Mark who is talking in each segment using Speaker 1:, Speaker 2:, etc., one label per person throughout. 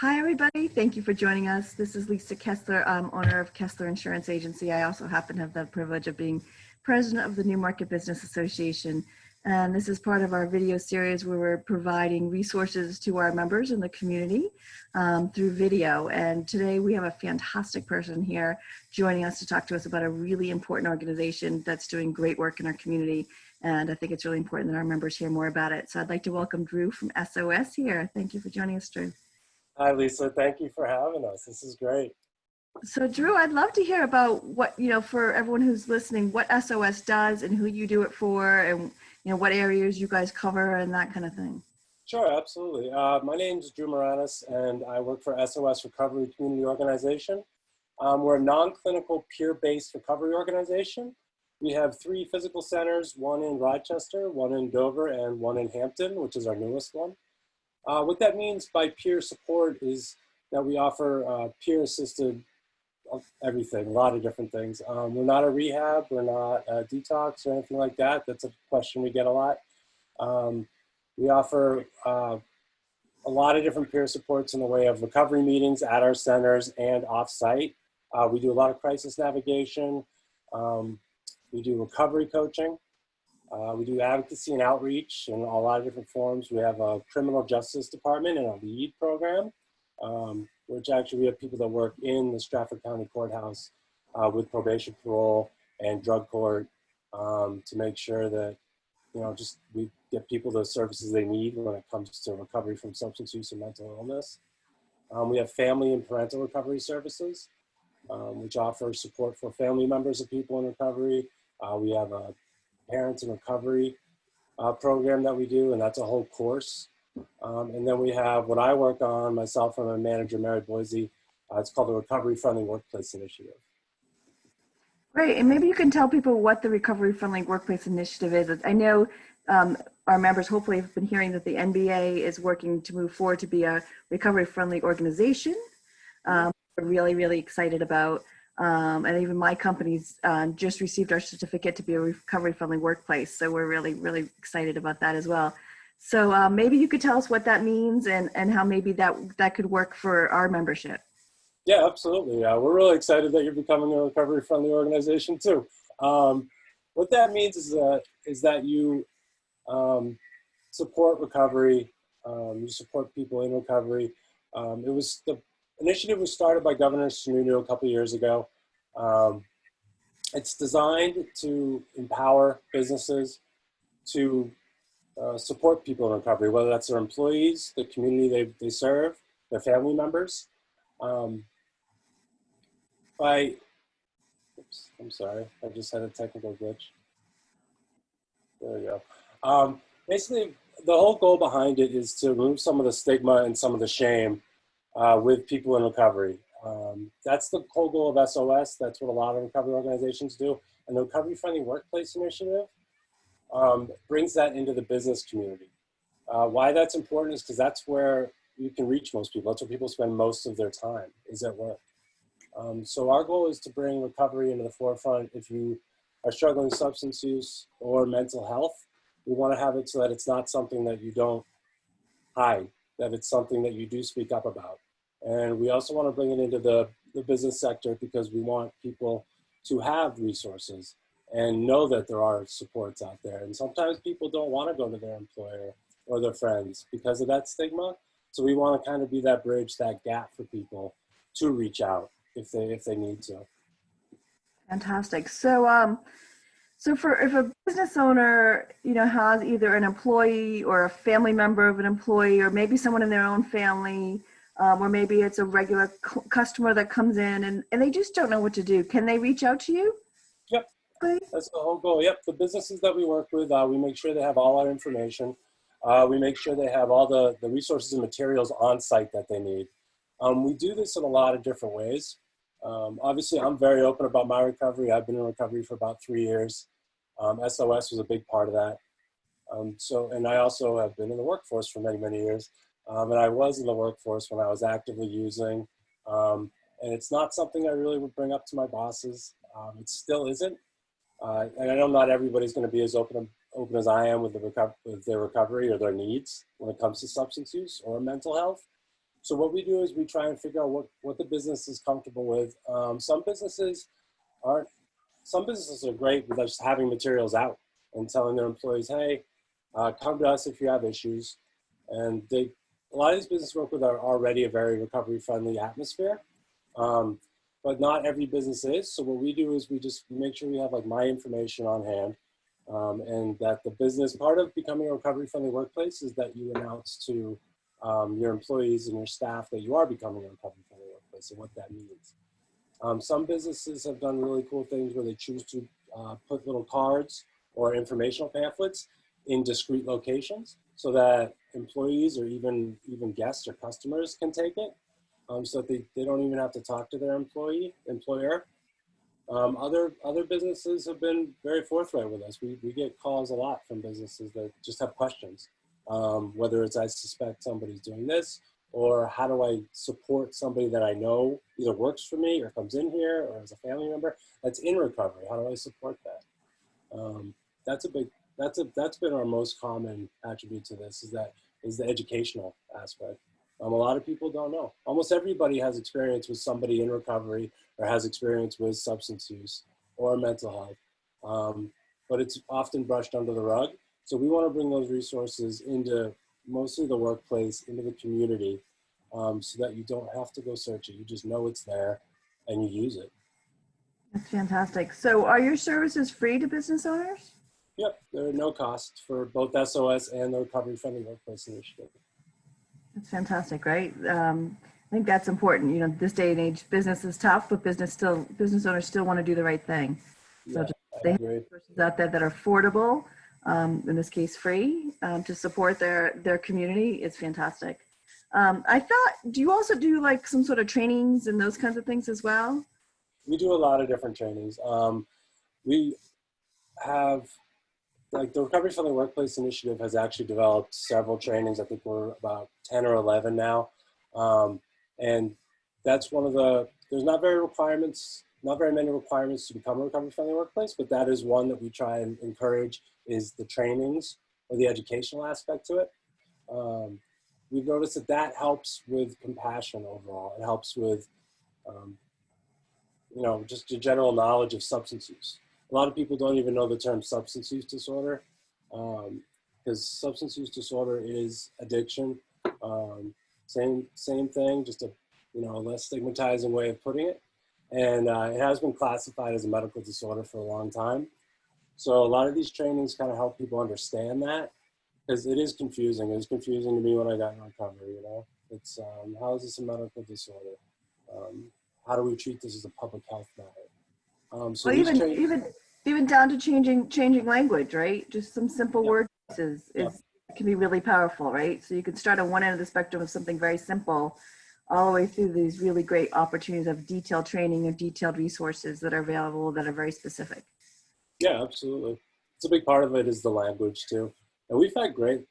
Speaker 1: Hi, everybody. Thank you for joining us. This is Lisa Keslar. I'm owner of Keslar Insurance Agency. I also happen to have the privilege of being president of the Newmarket Business Association. And this is part of our video series where we're providing resources to our members in the community through video. And today we have a fantastic person here joining us to talk to us about a really important organization that's doing great work in our community. And I think it's really important that our members hear more about it. So I'd like to welcome Drew from SOS here. Thank you for joining us, Drew.
Speaker 2: Hi, Lisa. Thank you for having us. This is great.
Speaker 1: So Drew, I'd love to hear about what, for everyone who's listening, what SOS does and who you do it for and, what areas you guys cover and that kind of thing.
Speaker 2: Sure, absolutely. My name is Drew Maranhas, and I work for SOS Recovery Community Organization. We're a non-clinical, peer-based recovery organization. We have 3 physical centers, one in Rochester, one in Dover, and one in Hampton, which is our newest one. What that means by peer support is that we offer peer-assisted everything, a lot of different things. We're not a rehab, we're not a detox or anything like that. That's a question we get a lot. We offer a lot of different peer supports in the way of recovery meetings at our centers and off-site. We do a lot of crisis navigation. We do recovery coaching. We do advocacy and outreach in a lot of different forms. We have a criminal justice department and a LEAD program, which actually we have people that work in the Stratford County Courthouse with probation, parole, and drug court to make sure that, we get people the services they need when it comes to recovery from substance use and mental illness. We have family and parental recovery services, which offer support for family members of people in recovery. We have a Parents in Recovery program that we do, and that's a whole course. And then we have what I work on myself and my manager, Mary Boise. It's called the Recovery Friendly Workplace Initiative.
Speaker 1: Great, and maybe you can tell people what the Recovery Friendly Workplace Initiative is. I know our members hopefully have been hearing that the NBA is working to move forward to be a recovery friendly organization. We're really, really excited about. And even my company's just received our certificate to be a recovery-friendly workplace. So we're really, really excited about that as well. So maybe you could tell us what that means and how maybe that could work for our membership.
Speaker 2: Yeah, absolutely. We're really excited that you're becoming a recovery-friendly organization too. What that means is that you support recovery, you support people in recovery. The initiative was started by Governor Sununu a couple years ago. It's designed to empower businesses to support people in recovery, whether that's their employees, the community they serve, their family members. I'm sorry, I just had a technical glitch. There we go. Basically, the whole goal behind it is to remove some of the stigma and some of the shame with people in recovery. That's the whole goal of SOS. That's what a lot of recovery organizations do. And the Recovery Friendly Workplace Initiative brings that into the business community. Why that's important is because that's where you can reach most people. That's where people spend most of their time, is at work. So our goal is to bring recovery into the forefront. If you are struggling with substance use or mental health, we want to have it so that it's not something that you don't hide, that it's something that you do speak up about. And we also want to bring it into the business sector because we want people to have resources and know that there are supports out there. And sometimes people don't want to go to their employer or their friends because of that stigma. So we want to kind of be that bridge, that gap for people to reach out if they need to.
Speaker 1: Fantastic. So if a business owner, has either an employee or a family member of an employee, or maybe someone in their own family, or maybe it's a regular customer that comes in and they just don't know what to do, can they reach out to you?
Speaker 2: Yep, that's the whole goal. Yep, the businesses that we work with, we make sure they have all our information. We make sure they have all the resources and materials on site that they need. We do this in a lot of different ways. Obviously, I'm very open about my recovery. I've been in recovery for about 3 years. SOS was a big part of that. And I also have been in the workforce for many, many years. And I was in the workforce when I was actively using. And it's not something I really would bring up to my bosses. It still isn't. And I know not everybody's going to be as open as I am with their recovery or their needs when it comes to substance use or mental health. So what we do is we try and figure out what the business is comfortable with. Some businesses are great with just having materials out and telling their employees, hey, come to us if you have issues. And a lot of these businesses we work with are already a very recovery-friendly atmosphere, but not every business is. So what we do is we make sure we have like my information on hand, and that the business, part of becoming a recovery-friendly workplace is that you announce to your employees and your staff that you are becoming a recovery-friendly workplace and what that means. Some businesses have done really cool things where they choose to put little cards or informational pamphlets in discrete locations so that employees or even guests or customers can take it, so that they don't even have to talk to their employer. Other businesses have been very forthright with us. We get calls a lot from businesses that just have questions, whether it's I suspect somebody's doing this, or how do I support somebody that I know either works for me or comes in here or as a family member that's in recovery. How do I support that? That's been our most common attribute to this, is the educational aspect. A lot of people don't know. Almost everybody has experience with somebody in recovery or has experience with substance use or mental health, but it's often brushed under the rug. So we want to bring those resources into mostly the workplace, into the community, so that you don't have to go search it. You just know it's there and you use it.
Speaker 1: That's fantastic. So are your services free to business owners?
Speaker 2: Yep, there are no costs for both SOS and the Recovery Friendly Workplace Initiative.
Speaker 1: That's fantastic, right? I think that's important. You know, this day and age, business is tough, but business owners still want to do the right thing. So
Speaker 2: Yeah,
Speaker 1: they
Speaker 2: I
Speaker 1: have
Speaker 2: agree.
Speaker 1: resources out there that are affordable, in this case free, to support their community. It's fantastic. I thought, do you also do like some sort of trainings and those kinds of things as well?
Speaker 2: We do a lot of different trainings. We have, like, the Recovery Friendly Workplace Initiative has actually developed several trainings. I think we're about 10 or 11 now. And that's one of there's not very many requirements to become a recovery friendly workplace, but that is one that we try and encourage, is the trainings or the educational aspect to it. We've noticed that helps with compassion overall. It helps with, just a general knowledge of substance use. A lot of people don't even know the term substance use disorder, because substance use disorder is addiction. Same thing, just a less stigmatizing way of putting it. And it has been classified as a medical disorder for a long time. So a lot of these trainings kind of help people understand that, because it is confusing. It was confusing to me when I got in recovery. It's how is this a medical disorder? How do we treat this as a public health matter? So
Speaker 1: Well,
Speaker 2: these trainings,
Speaker 1: even down to changing language, right? Just some simple
Speaker 2: yeah,
Speaker 1: word choices can be really powerful, right? So you can start on one end of the spectrum of something very simple, all the way through these really great opportunities of detailed training and detailed resources that are available that are very specific.
Speaker 2: yeah, absolutely. It's a big part of it is the language too. And we've had great,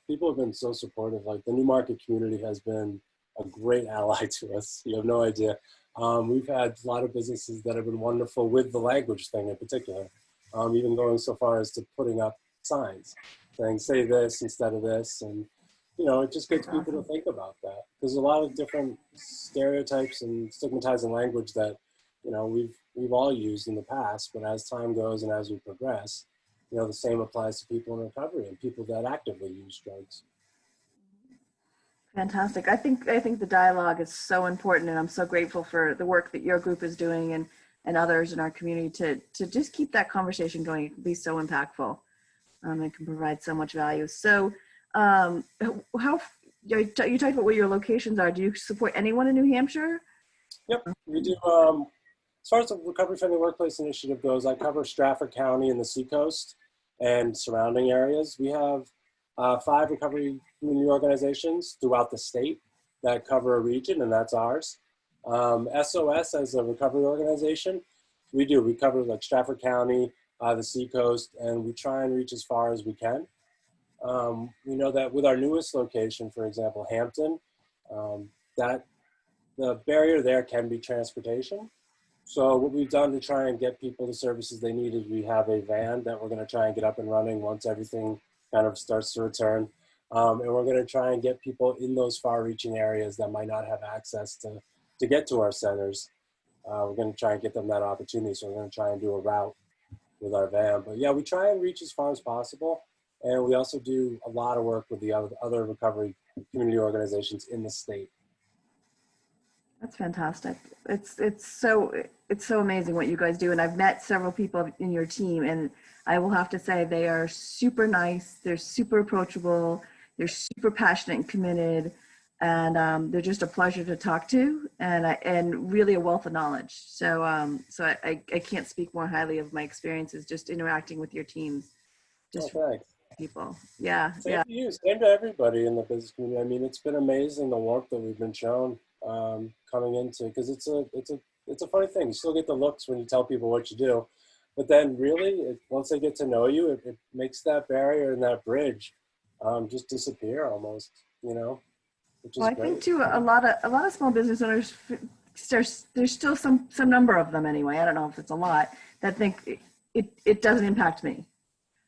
Speaker 2: people have been so supportive. Like the Newmarket community has been a great ally to us. You have no idea. We've had a lot of businesses that have been wonderful with the language thing in particular, even going so far as to putting up signs saying, say this instead of this. And, it just gets people to think about that. There's a lot of different stereotypes and stigmatizing language that, we've all used in the past, but as time goes and as we progress, the same applies to people in recovery and people that actively use drugs.
Speaker 1: Fantastic. I think the dialogue is so important, and I'm so grateful for the work that your group is doing and others in our community to just keep that conversation going. It can be so impactful. It can provide so much value. So how you talked about where your locations are. Do you support anyone in New Hampshire?
Speaker 2: Yep, we do. As far as the Recovery Friendly Workplace Initiative goes, I cover Stratford County and the Seacoast and surrounding areas. We have 5 recovery community organizations throughout the state that cover a region, and that's ours. SOS as a recovery organization, we cover like Stratford County, the Seacoast, and we try and reach as far as we can. We know that with our newest location, for example, Hampton, that the barrier there can be transportation. So what we've done to try and get people the services they need is we have a van that we're going to try and get up and running once everything kind of starts to return. And we're going to try and get people in those far-reaching areas that might not have access to get to our centers. We're going to try and get them that opportunity. So we're going to try and do a route with our van. But yeah, we try and reach as far as possible. And we also do a lot of work with the other recovery community organizations in the state.
Speaker 1: That's fantastic. It's so amazing what you guys do. And I've met several people in your team, and I will have to say they are super nice. They're super approachable. They're super passionate and committed, and they're just a pleasure to talk to, and really a wealth of knowledge. So I can't speak more highly of my experiences just interacting with your teams. Just
Speaker 2: Thanks.
Speaker 1: people. Yeah.
Speaker 2: Same to you. Same to everybody in the business community. I mean, it's been amazing the warmth that we've been shown coming into, because it's a funny thing. You still get the looks when you tell people what you do, but then really, once they get to know you, it makes that barrier and that bridge just disappear almost. You know, which is
Speaker 1: Well, I
Speaker 2: great.
Speaker 1: think too, a lot of small business owners, there's still some number of them anyway. I don't know if it's a lot that think it doesn't impact me,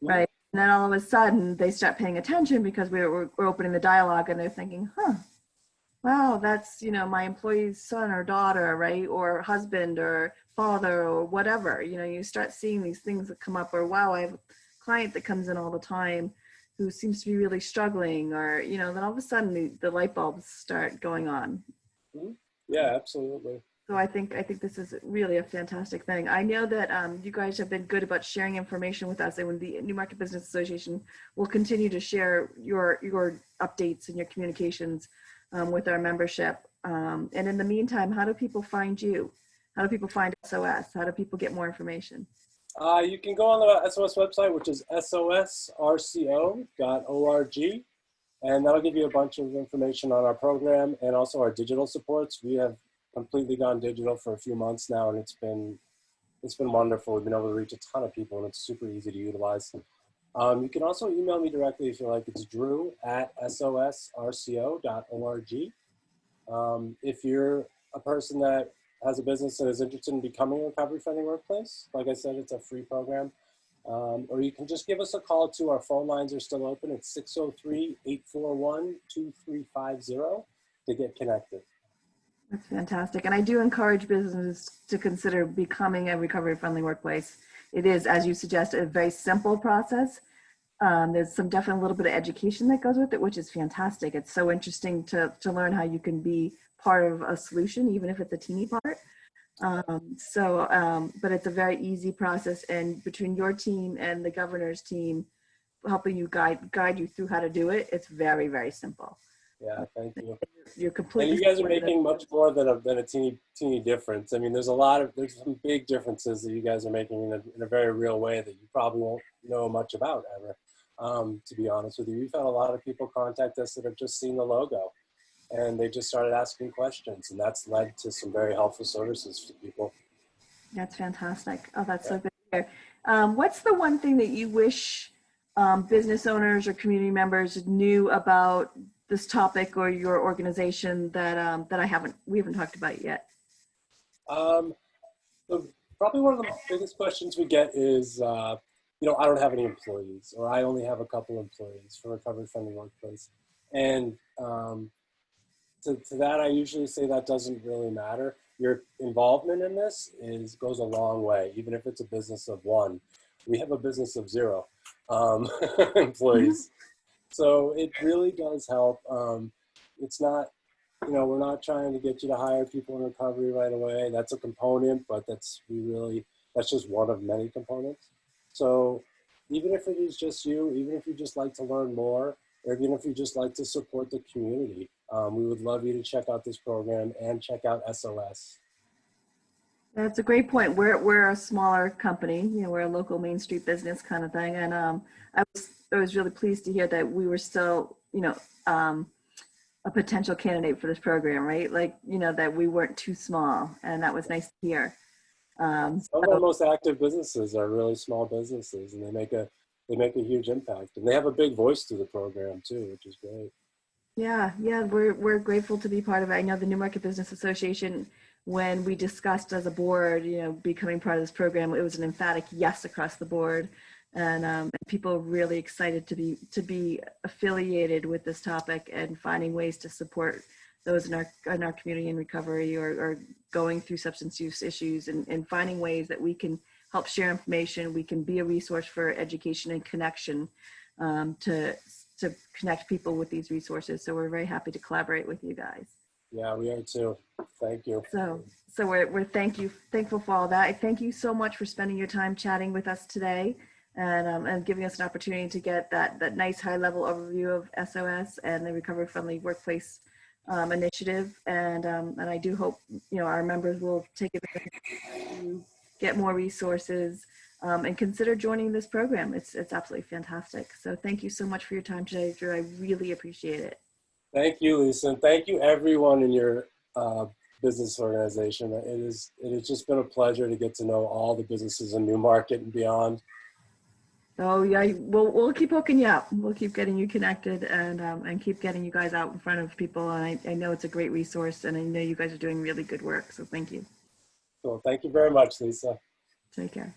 Speaker 1: right? And then all of a sudden they start paying attention because we're opening the dialogue, and they're thinking, wow, that's, my employee's son or daughter, right? Or husband or father or whatever. You start seeing these things that come up, or wow, I have a client that comes in all the time who seems to be really struggling, or, then all of a sudden the light bulbs start going on.
Speaker 2: Yeah, absolutely.
Speaker 1: So I think this is really a fantastic thing. I know that you guys have been good about sharing information with us, and when the Newmarket Business Association will continue to share your updates and your communications with our membership. And in the meantime, how do people find you? How do people find SOS? How do people get more information?
Speaker 2: You can go on the SOS website, which is sosrco.org, and that'll give you a bunch of information on our program and also our digital supports. We have completely gone digital for a few months now, and it's been wonderful. We've been able to reach a ton of people, and it's super easy to utilize. You can also email me directly if you like. It's drew@sosrco.org. If you're a person that has a business that is interested in becoming a recovery-friendly workplace, like I said, it's a free program. Or you can just give us a call too. Our phone lines are still open. It's 603-841-2350 to get connected.
Speaker 1: That's fantastic. And I do encourage businesses to consider becoming a recovery-friendly workplace. It is, as you suggest, a very simple process. There's definitely a little bit of education that goes with it, which is fantastic. It's so interesting to learn how you can be part of a solution, even if it's a teeny part. But it's a very easy process, and between your team and the governor's team helping you guide you through how to do it, it's very, very simple.
Speaker 2: Yeah, thank you.
Speaker 1: You're completely.
Speaker 2: And you guys are making much more than a teeny difference. I mean, there's some big differences that you guys are making in a very real way that you probably won't know much about ever. To be honest with you, we've had a lot of people contact us that have just seen the logo, and they just started asking questions, and that's led to some very helpful services for people.
Speaker 1: That's fantastic. Oh, that's so good to hear. What's the one thing that you wish business owners or community members knew about this topic or your organization that we haven't talked about yet?
Speaker 2: Probably one of the biggest questions we get is, I don't have any employees, or I only have a couple employees for Recovery Friendly Workplace. And to that, I usually say that doesn't really matter. Your involvement in this goes a long way, even if it's a business of one. We have a business of 0 employees. So it really does help. It's not, we're not trying to get you to hire people in recovery right away. That's a component, but that's just one of many components. So even if it is just you, even if you just like to learn more, or even if you just like to support the community, we would love you to check out this program and check out SOS.
Speaker 1: That's a great point. We're a smaller company, we're a local Main Street business kind of thing. And I was really pleased to hear that we were still, a potential candidate for this program, right? Like, that we weren't too small, and that was nice to hear.
Speaker 2: Some of our most active businesses are really small businesses, and they make a huge impact, and they have a big voice through the program too, which is great.
Speaker 1: Yeah, we're grateful to be part of it. I know the Newmarket Business Association, when we discussed as a board, becoming part of this program, it was an emphatic yes across the board. and people are really excited to be affiliated with this topic and finding ways to support those in our community in recovery or going through substance use issues, and finding ways that we can help share information. We can be a resource for education and connection, to connect people with these resources. So we're very happy to collaborate with you guys.
Speaker 2: Yeah, we are too. Thank you.
Speaker 1: So we're thankful for all that. Thank you so much for spending your time chatting with us today, and giving us an opportunity to get that nice high level overview of SOS and the Recovery Friendly Workplace initiative. And I do hope our members will take advantage to get more resources, and consider joining this program. It's absolutely fantastic. So thank you so much for your time today, Drew. I really appreciate it.
Speaker 2: Thank you, Lisa, and thank you everyone in your business organization. It has just been a pleasure to get to know all the businesses in Newmarket and beyond.
Speaker 1: Oh yeah, we'll keep hooking you up. We'll keep getting you connected, and keep getting you guys out in front of people. And I know it's a great resource, and I know you guys are doing really good work. So thank you.
Speaker 2: So thank you very much, Lisa.
Speaker 1: Take care.